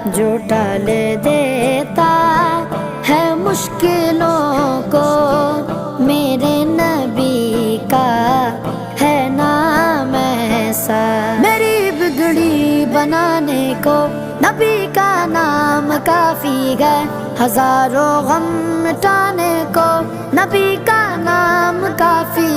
जो टाल देता है मुश्किलों को। मेरे नबी का है नाम ऐसा। मेरी बिगड़ी बनाने को नबी का नाम काफी है। हजारों गम मिटाने को नबी का नाम काफी